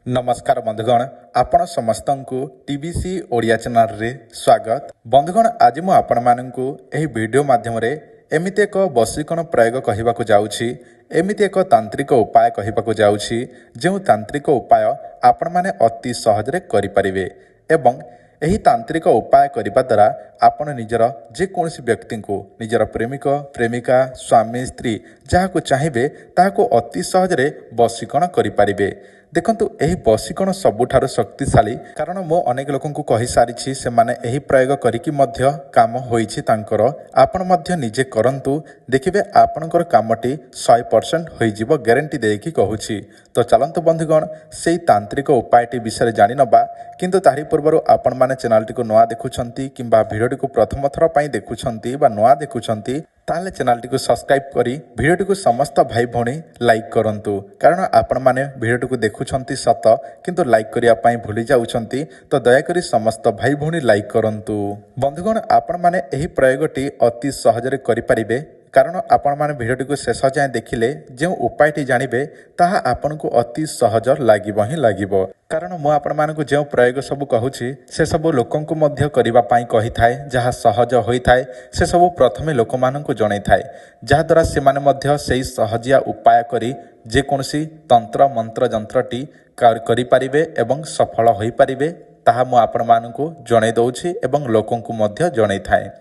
नमस्कार बंधुगण आपण समस्त को टीबीसी ओडिया चैनल रे स्वागत। बंधुगण आज मु आपण माननकु एही वीडियो माध्यम रे एमिति एक वशीकरण प्रयोग कहिबाकु जाउछि, एमिति एक तांत्रिक उपाय कहिबाकु जाउछि जो तांत्रिक उपाय आपण माने अति सहज रे करि परिबे एवं एही तांत्रिक उपाय करिबा द्वारा आपण निजर जेकोसी व्यक्ति को निजर प्रेमिक प्रेमिका स्वामी स्त्री जहाकु चाहिबे ताहाकु अति सहज रे वशीकरण करि परिबे। देखंतु एही वशीकरण सबुठारु शक्तिशाली कारण मो अनेक लोकंकु कहि सारिछि से माने एही प्रयोग करिकि मध्य काम होइछि तांकर। आपण मध्य निजे करंतु देखिबे आपणकर कामटी 100% होई जिवो ग्यारंटी देकी कहूछि। तो चलंतु बंधुगण सेही तांत्रिक उपायटी विषय जानि नबा, किंतु तारि पूर्वरु आपण माने चैनलटी को नवा देखुछंती किंबा भिडियोटी को प्रथम थर पई देखुछंती बा नवा देखुछंती ताले चैनलटी को सब्सक्राइब करी भिडियोटी को समस्त भाई भौणी लाइक करंतु, कारण आपण माने भिडियोटी को देखुछंती सत किंतु लाइक करिया पई भूली जाउछंती। तो दया करी समस्त भाई भौणी लाइक करंतु। बंधुगण आपण माने एही प्रयोगटी अति सहजरे करि परिबे, कारण आपण माने भिडियोटी को शेष जाए देखिले जो उपायटी जानिबे ताहा आपनकु अति सहज लागिबो ही लागिबो। कारण मु आपण मानकु जो प्रयोग सब कहूछि से सब लोकंकु मध्य करिबा पाई कहि थाए, जहा सहज होई थाए से सब प्रथमे लोक मानकु जणै थाए, जहा द्वारा से माने मध्य सेही सहजिया उपाय करी जे कोनसी तंत्र मंत्र जंत्रटी करि परिबे एवं सफल होई परिबे ताहा मु आपण मानकु जणै दउछि एवं लोकंकु मध्य जणै थाए।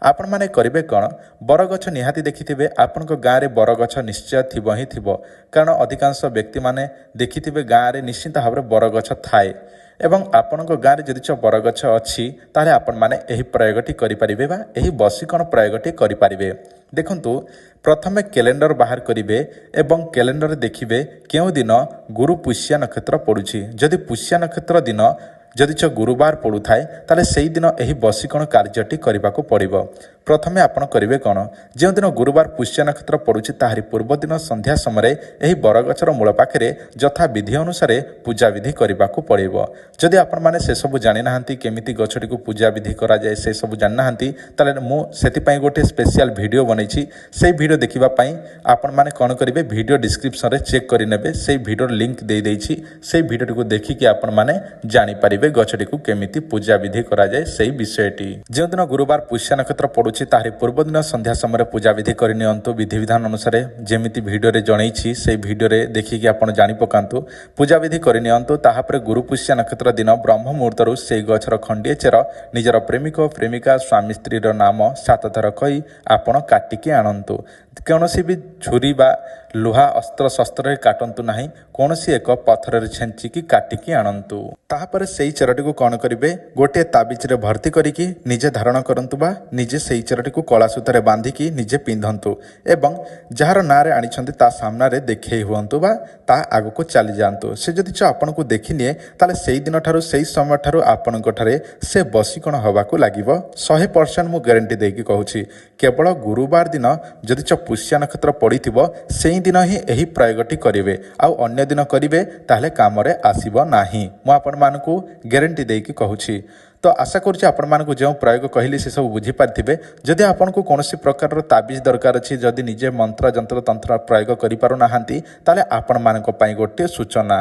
आपण माने करिबे कौन, बरगछ निहाती देखिथिबे आपण गाँव में बरगछ निश्चय थिबो ही थिबो, कारण अधिकांश व्यक्ति माने देखिथिबे गाँव में निश्चित भाव में बरगछ थाए एवं आपण गाँव में जदि बरगछ अच्छी ताले आपण माने एही प्रयोगटी करि परिबे बा एही वशीकरण प्रयोगटी करि परिबे। देखंतु प्रथमे कैलेंडर बाहर करिबे एवं कैलेंडर देखिबे केउ दिन गुरु पुष्या नक्षत्र पड़ुछि। जदि पुष्या नक्षत्र दिन जदि गुरुवार पड़ू थाए ताले सेही दिन एही वशीकरण कार्यटी करबाकू पड़िबो। प्रथमे आपण करिवे कौन, जो दिन गुरुवार पुष्य नक्षत्र पड़ुछि ताहारी पूर्व दिन संध्या समय एही बरगछर मूल पाखरे यथा विधि अनुसार पूजा विधि करबाकू पड़िबो। जदि आपण माने से सब जानि नाहंती केमिति गछटी को पूजा विधि करा जाय से सब जानि नाहंती ताले मु सेति पई गोटे स्पेशल वीडियो बनैछि। सेही वीडियो देखिबा पई आपण माने कोन करिवे वीडियो डिस्क्रिप्शन रे चेक करि नेबे, सेही वीडियो लिंक दे देइछि। सेही वीडियो को देखिकि आपण माने जानि पारिबे गछटी को केमिति पूजा विधि करा जाय सेही विषयटी। जो दिन गुरुवार पुष्य नक्षत्र पड़ुछि ताहारी पूर्व दिन संध्या समय पूजा विधि करि नियंतु विधि विधान अनुसार जेमिति वीडियो रे जणैछि सेही वीडियो रे देखिकि आपण जानि पकांतु पूजा विधि करि नियंतु। ताहा परे गुरु पुष्य नक्षत्र दिन ब्रह्म मुहूर्तरु सेही गछर खंडिए चेर निजर प्रेमिक प्रेमिका स्वामी स्त्री रो नाम 7 थर कहि आपण काटिकी आनंतु। कौनसी भी छुरी बा लुहा अस्त्र शस्त्र काटंतु नाही, कौनसी एक पत्थर रे छेंचिकी काटिकी आनंतु। ताहापर सेही चेरटी को कौन करिवे गोटे ताबिज रे भर्ती करिकी निजे धारण करंतु बा निजे सेही चेरटी को कला सूत्र रे बांधिकी निजे पिंधंतु एवं जहार ना रे आनिछंती ता सामना रे देखै हुअंतु बा ता आगु को चली जांतु। से जदि आपण को देखिनिए ताले सेही दिन ठारू सेही समय ठारू आपण ठारे से वशीकरण हवाकू लागिवो 100% मु ग्यारंटी देकी कहूछि। केवल गुरुवार दिन जदि पुष्य नक्षत्र पड़िथिबो सेही दिन ही एही प्रयोगटी करिवे, आउ अन्य दिन करिवे ताहले कामरे आसीबो नाही। मु आपण मानकू ग्यारंटी देकी कहूछि। तो आशा करुछि आपण मानकू जो प्रयोग कहली से सब बुझी पारिथिबे। जदि आपनकू कोनोसी प्रकार रो ताबिज दरकार अछि, जदि निजे मंत्र जंत्र तंत्र प्रयोग करि पारु नाहांती ताले आपण मानक पई गोटे सूचना।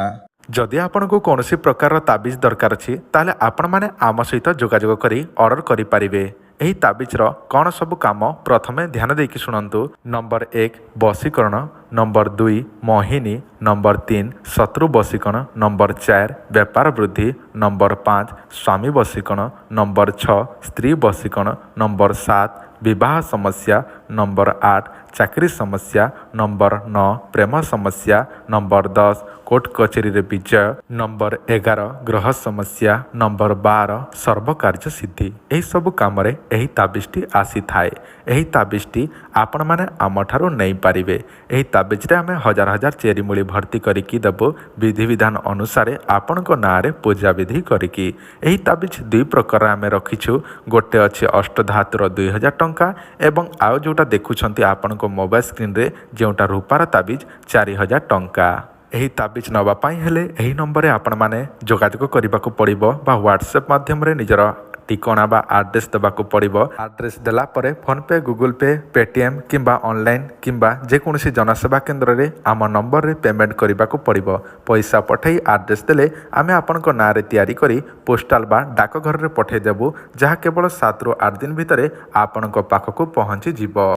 जदि आपनकू कोनोसी प्रकार रो ताबिज दरकार अछि ताले आपण माने आम सहित जोगाजोग करी ऑर्डर करि पारिबे। एही ताबिजर कौन सब काम प्रथमे ध्यान देकी शुणंतु। नंबर 1 वशीकरण, नंबर 2 मोहिनी, नंबर 3 शत्रु वशीकरण, नंबर 4 व्यापार वृद्धि, नंबर 5 स्वामी वशीकरण, नंबर 6 स्त्री वशीकरण, नंबर 7 विवाह समस्या, नंबर 8 चाकरी समस्या, नंबर 9 प्रेम समस्या, नंबर 10 कोर्ट कचेरी रे विजय, नंबर 11 ग्रह समस्या, नंबर 12 सर्वकार्य सिद्धि। यही सब काम रे एही ताबिजटी आसी थाए। एही ताबिजटी आपण माने आमठारो नहीं पारिबे। एही ताबिज रे आमे हजार हजार चेरी मूली भर्ती करिकी देबो विधि विधान अनुसार आपण को ना रे पूजा विधि करिकी। एही ताबिज दुई प्रकार आमे रखिछु, गोटे अछि अष्टधातुर 2000 टंका एवं आउ जोटा देखुछंती आपण को मोबाइल स्क्रीन रे जेउटा रूपार ताबिज 4000 टंका। एही ताबिज नवा पाई हेले एही नंबर रे आपण माने जोगाजोग करिबाकू पड़िबो बा व्हाट्सएप माध्यम रे निजर ଠିକଣା ବା ଆଡ୍ରେସ୍ ଦେବାକୁ ପଡ଼ିବ। ଆଡ୍ରେସ୍ ଦେଲା ପରେ ଫୋନ୍ପେ, ଗୁଗୁଲ୍ ପେ, ପେଟିଏମ୍ କିମ୍ବା ଅନଲାଇନ୍ କିମ୍ବା ଯେକୌଣସି ଜନସେବା କେନ୍ଦ୍ରରେ ଆମ ନମ୍ବରରେ ପେମେଣ୍ଟ କରିବାକୁ ପଡ଼ିବ। ପଇସା ପଠାଇ ଆଡ୍ରେସ୍ ଦେଲେ ଆମେ ଆପଣଙ୍କ ନାଁରେ ତିଆରି କରି ପୋଷ୍ଟାଲ ବା ଡାକଘରରେ ପଠାଇଦେବୁ, ଯାହା କେବଳ 7ରୁ 8 ଦିନ ଭିତରେ ଆପଣଙ୍କ ପାଖକୁ ପହଞ୍ଚିଯିବ।